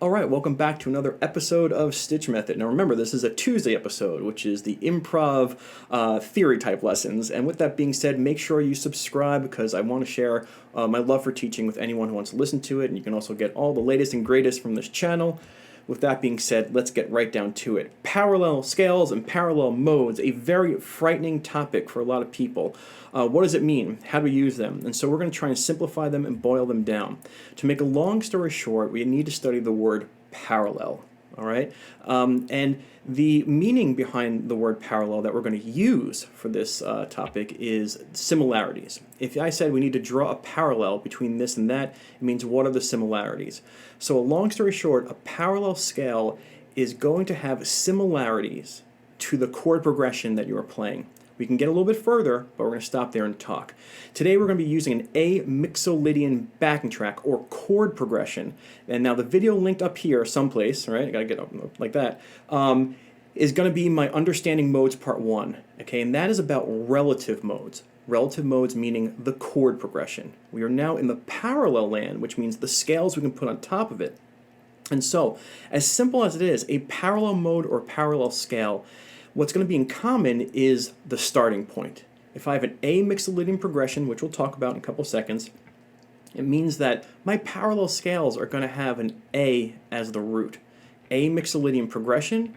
All right, welcome back to another episode of StichMethod. Now remember, this is a Tuesday episode, which is the improv theory type lessons. And with that being said, make sure you subscribe because I want to share my love for teaching with anyone who wants to listen to it. And you can also get all the latest and greatest from this channel. With that being said, let's get right down to it. Parallel scales and parallel modes, a very frightening topic for a lot of people. What does it mean? How do we use them? And so we're going to try and simplify them and boil them down. To make a long story short, we need to study the word parallel. All right? And the meaning behind the word parallel that we're going to use for this topic is similarities. If I said we need to draw a parallel between this and that, it means what are the similarities? So a long story short, a parallel scale is going to have similarities to the chord progression that you are playing. We can get a little bit further, but we're going to stop there and talk. Today we're going to be using an A Mixolydian backing track or chord progression. And now the video linked up here someplace, right? I got to get up like that. Is going to be my understanding modes part 1. Okay, and that is about relative modes. Relative modes meaning the chord progression. We are now in the parallel land, which means the scales we can put on top of it. And so, as simple as it is, a parallel mode or parallel scale, what's going to be in common is the starting point. If I have an A Mixolydian progression, which we'll talk about in a couple seconds, it means that my parallel scales are going to have an A as the root. A Mixolydian progression,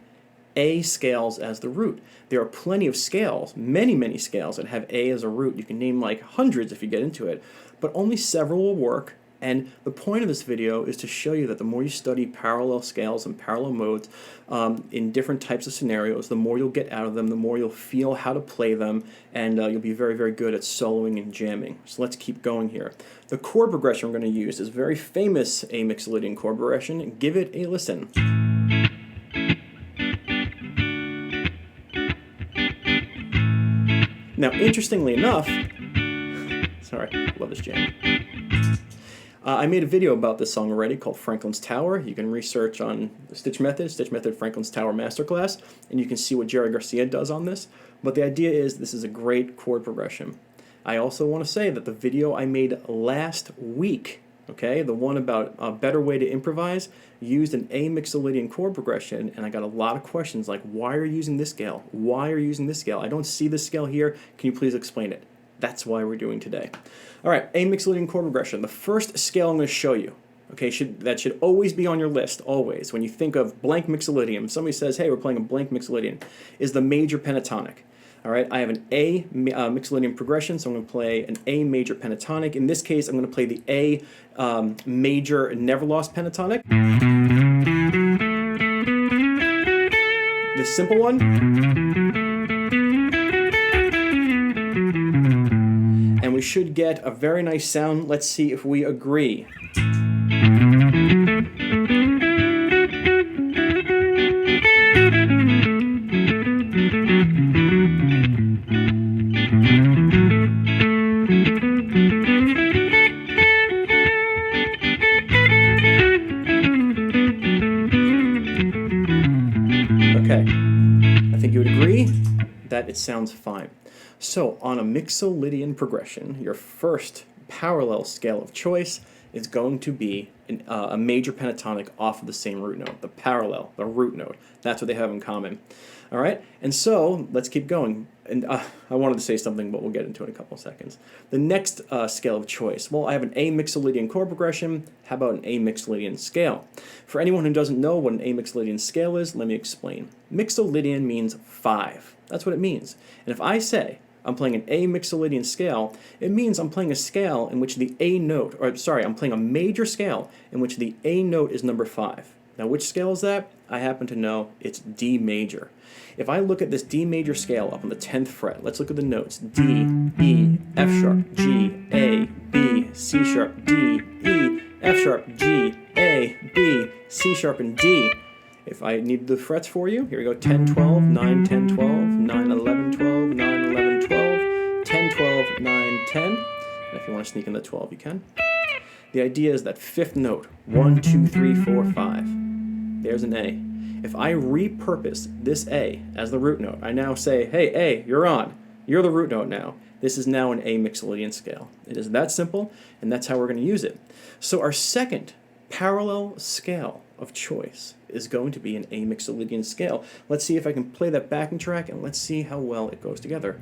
A scales as the root. There are plenty of scales, many scales that have A as a root. You can name like hundreds if you get into it, but only several will work. And the point of this video is to show you that the more you study parallel scales and parallel modes in different types of scenarios, the more you'll get out of them, the more you'll feel how to play them, and you'll be very good at soloing and jamming. So let's keep going here. The chord progression we're going to use is a very famous A Mixolydian chord progression. Give it a listen. Now, interestingly enough, sorry, I love this jam. I made a video about this song already called Franklin's Tower. You can research on StichMethod Franklin's Tower Masterclass, and you can see what Jerry Garcia does on this. But the idea is this is a great chord progression. I also want to say that the video I made last week, okay, the one about a better way to improvise, used an A Mixolydian chord progression, and I got a lot of questions like, why are you using this scale? Why are you using this scale? I don't see this scale here. Can you please explain it? That's why we're doing today. All right, A Mixolydian chord progression. The first scale I'm going to show you, okay, that should always be on your list, always. When you think of blank Mixolydian, somebody says, hey, we're playing a blank Mixolydian, is the major pentatonic. All right, I have an A Mixolydian progression, so I'm going to play an A major pentatonic. In this case, I'm going to play the A major never lost pentatonic. This simple one. And we should get a very nice sound. Let's see if we agree. Okay, I think you would agree that it sounds fine. So, on a Mixolydian progression, your first parallel scale of choice is going to be a major pentatonic off of the same root note, the parallel, the root note. That's what they have in common. All right, and so let's keep going. And I wanted to say something, but we'll get into it in a couple of seconds. The next scale of choice. Well, I have an A Mixolydian chord progression. How about an A Mixolydian scale? For anyone who doesn't know what an A Mixolydian scale is, let me explain. Mixolydian means 5. That's what it means. And if I say I'm playing an A Mixolydian scale, it means I'm playing a scale in which the A note, or sorry, I'm playing a major scale in which the A note is number 5. Now, which scale is that? I happen to know it's D major. If I look at this D major scale up on the 10th fret, let's look at the notes. D, E, F sharp, G, A, B, C sharp, D, E, F sharp, G, A, B, C sharp, and D. If I need the frets for you, here we go, 10, 12, 9, 10, 12, 9, 11, 12, 9, 11, 12, 10, 12, 9, 10. And if you want to sneak in the 12, you can. The idea is that fifth note, 1, 2, 3, 4, 5. There's an A. If I repurpose this A as the root note, I now say, hey, A, you're on. You're the root note now. This is now an A Mixolydian scale. It is that simple, and that's how we're going to use it. So our second parallel scale of choice is going to be an A Mixolydian scale. Let's see if I can play that backing track, and let's see how well it goes together.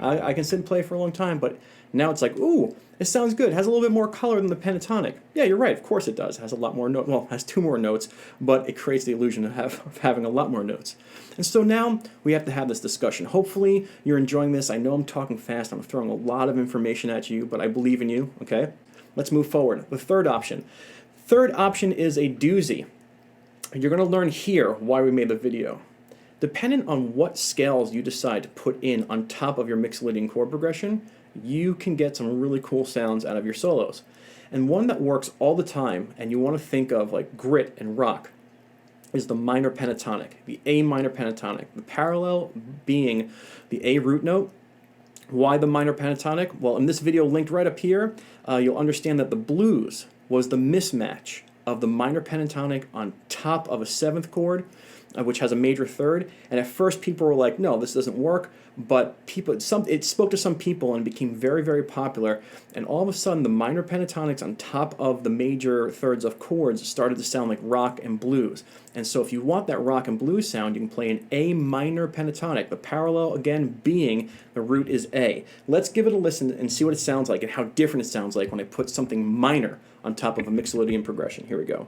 I can sit and play for a long time, but now it's like, ooh, it sounds good. It has a little bit more color than the pentatonic. Yeah, you're right. Of course it does. It has a lot more notes. Well, it has 2 more notes, but it creates the illusion of having a lot more notes. And so now we have to have this discussion. Hopefully you're enjoying this. I know I'm talking fast. I'm throwing a lot of information at you, but I believe in you, okay? Let's move forward. The third option. Third option is a doozy. You're going to learn here why we made the video. Depending on what scales you decide to put in on top of your Mixolydian chord progression, you can get some really cool sounds out of your solos. And one that works all the time, and you want to think of like grit and rock, is the minor pentatonic, the A minor pentatonic. The parallel being the A root note. Why the minor pentatonic? Well, in this video linked right up here, you'll understand that the blues was the mismatch of the minor pentatonic on top of a 7th chord, which has a major 3rd, and at first people were like, no, this doesn't work, but it spoke to some people and became very, very popular, and all of a sudden the minor pentatonics on top of the major 3rds of chords started to sound like rock and blues. And so if you want that rock and blues sound, you can play an A minor pentatonic, the parallel again being the root is A. Let's give it a listen and see what it sounds like and how different it sounds like when I put something minor on top of a Mixolydian progression. Here we go.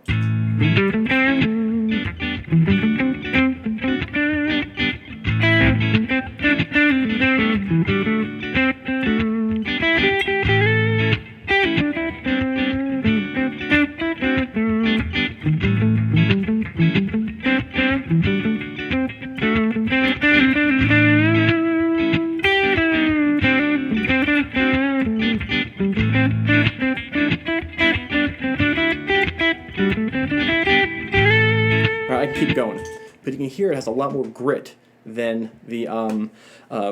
I keep going, but you can hear it has a lot more grit than the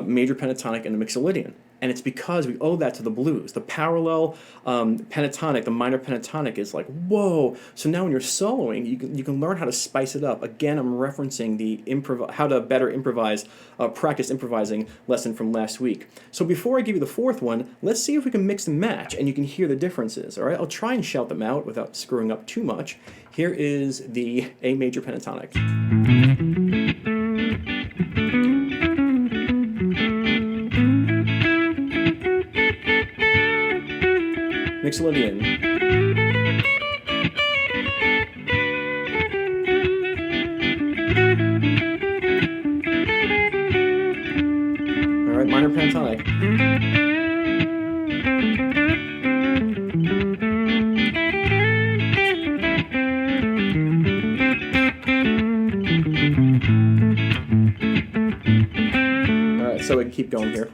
major pentatonic and the Mixolydian. And it's because we owe that to the blues. The parallel pentatonic, the minor pentatonic is like, whoa. So now when you're soloing, you can learn how to spice it up. Again, I'm referencing the how to better improvise, practice improvising lesson from last week. So before I give you the 4th one, let's see if we can mix and match and you can hear the differences, all right? I'll try and shout them out without screwing up too much. Here is the A major pentatonic. Mixolydian. All right, minor pentatonic. All right, so we can keep going here.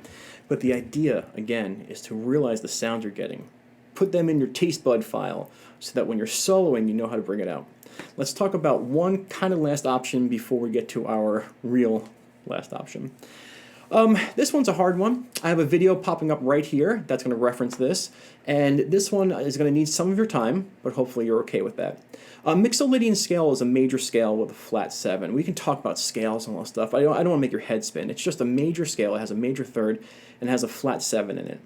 But the idea, again, is to realize the sounds you're getting. Put them in your taste bud file so that when you're soloing, you know how to bring it out. Let's talk about one kind of last option before we get to our real last option. This one's a hard one. I have a video popping up right here that's going to reference this, and this one is going to need some of your time, but hopefully you're okay with that. Mixolydian scale is a major scale with a flat 7. We can talk about scales and all that stuff. I don't want to make your head spin. It's just a major scale. It has a major 3rd and has a flat 7 in it.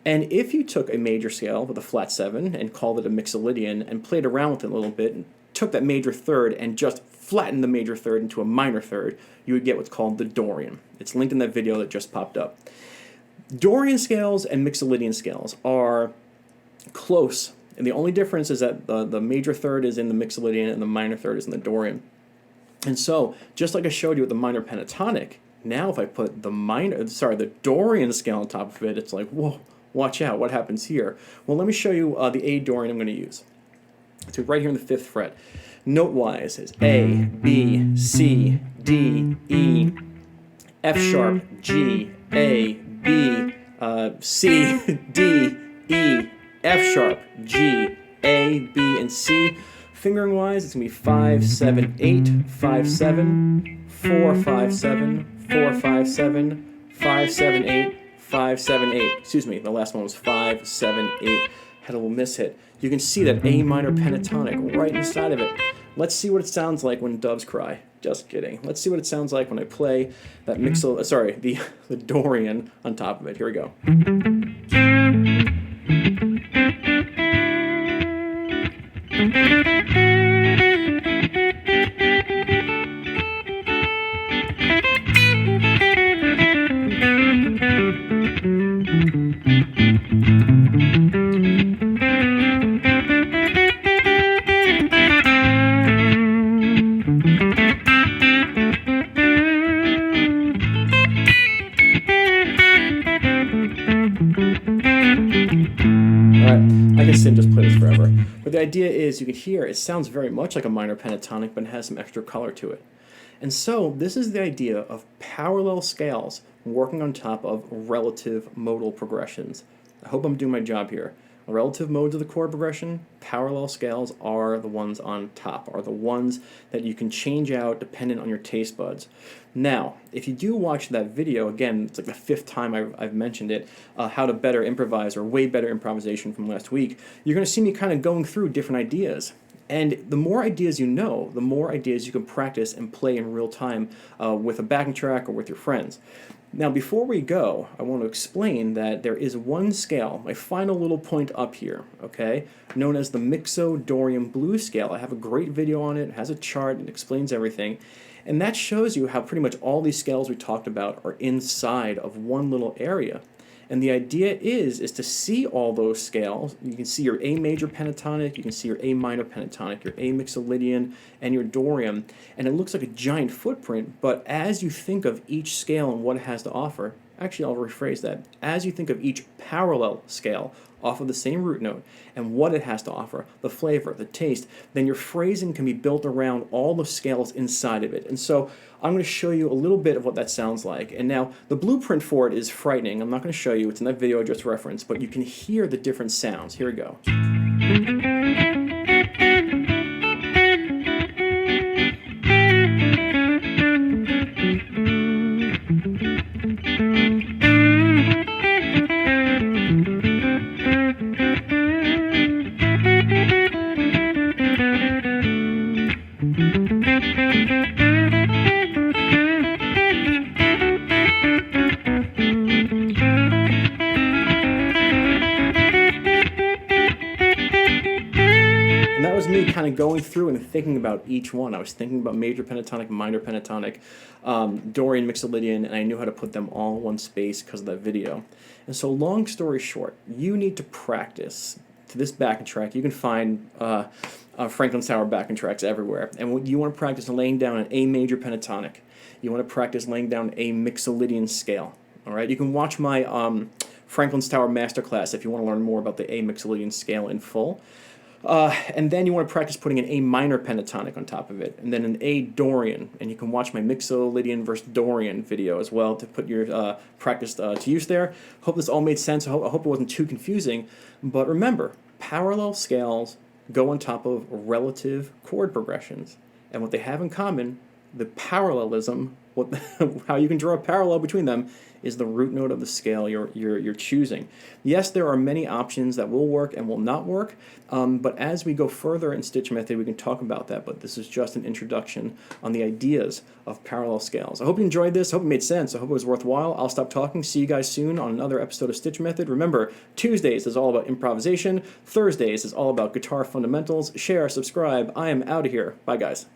And if you took a major scale with a flat 7 and called it a Mixolydian and played around with it a little bit and took that major 3rd and just flattened the major 3rd into a minor 3rd, you would get what's called the Dorian. It's linked in that video that just popped up. Dorian scales and Mixolydian scales are close, and the only difference is that the major 3rd is in the Mixolydian and the minor 3rd is in the Dorian. And so, just like I showed you with the minor pentatonic, now if I put the Dorian scale on top of it, it's like, whoa, watch out, what happens here? Well, let me show you the A Dorian I'm going to use. So right here in the 5th fret. Note-wise is A, B, C, D, E, F sharp, G, A, B, C, D, E, F sharp, G, A, B, and C. Fingering-wise, it's going to be 5, 7, 8, 5, 7, 4, 5, 7, 4, 5, 7, 5, 7, 8, 5, 7, 8. Excuse me, the last one was 5, 7, 8. Had a little miss hit. You can see that A minor pentatonic right inside of it. Let's see what it sounds like when doves cry. Just kidding. Let's see what it sounds like when I play that the Dorian on top of it. Here we go. I can sit and just play this forever. But the idea is you can hear it sounds very much like a minor pentatonic, but it has some extra color to it. And so this is the idea of parallel scales working on top of relative modal progressions. I hope I'm doing my job here. Relative modes of the chord progression, parallel scales are the ones on top, are the ones that you can change out dependent on your taste buds. Now, if you do watch that video, again, it's like the 5th time I've mentioned it, how to better improvise, or way better improvisation from last week, you're going to see me kind of going through different ideas. And the more ideas you know, the more ideas you can practice and play in real time with a backing track or with your friends. Now, before we go, I want to explain that there is one scale, my final little point up here, okay, known as the Dorian blues scale. I have a great video on it, it has a chart, it explains everything, and that shows you how pretty much all these scales we talked about are inside of one little area. And the idea is to see all those scales. You can see your A major pentatonic, you can see your A minor pentatonic, your A Mixolydian, and your Dorian. And it looks like a giant footprint, but as you think of each scale and what it has to offer, actually I'll rephrase that, as you think of each parallel scale off of the same root note and what it has to offer, the flavor, the taste, then your phrasing can be built around all the scales inside of it. And so I'm going to show you a little bit of what that sounds like. And now the blueprint for it is frightening. I'm not going to show you, it's in that video I just referenced, but you can hear the different sounds. Here we go. And that was me kind of going through and thinking about each one. I was thinking about major pentatonic, minor pentatonic, Dorian, Mixolydian, and I knew how to put them all in one space because of that video. And so long story short, you need to practice to this backing track. You can find Franklin's Tower backing tracks everywhere. And you want to practice laying down an A major pentatonic. You want to practice laying down a Mixolydian scale. All right, you can watch my Franklin's Tower Masterclass if you want to learn more about the A Mixolydian scale in full. And then you want to practice putting an A minor pentatonic on top of it, and then an A Dorian, and you can watch my Mixolydian versus Dorian video as well to put your practice to use there. Hope this all made sense. I hope it wasn't too confusing, but remember, parallel scales go on top of relative chord progressions, and what they have in common, the parallelism, how you can draw a parallel between them, is the root note of the scale you're choosing. Yes, there are many options that will work and will not work, but as we go further in StichMethod, we can talk about that, but this is just an introduction on the ideas of parallel scales. I hope you enjoyed this. I hope it made sense. I hope it was worthwhile. I'll stop talking. See you guys soon on another episode of StichMethod. Remember, Tuesdays is all about improvisation. Thursdays is all about guitar fundamentals. Share, subscribe. I am out of here. Bye, guys.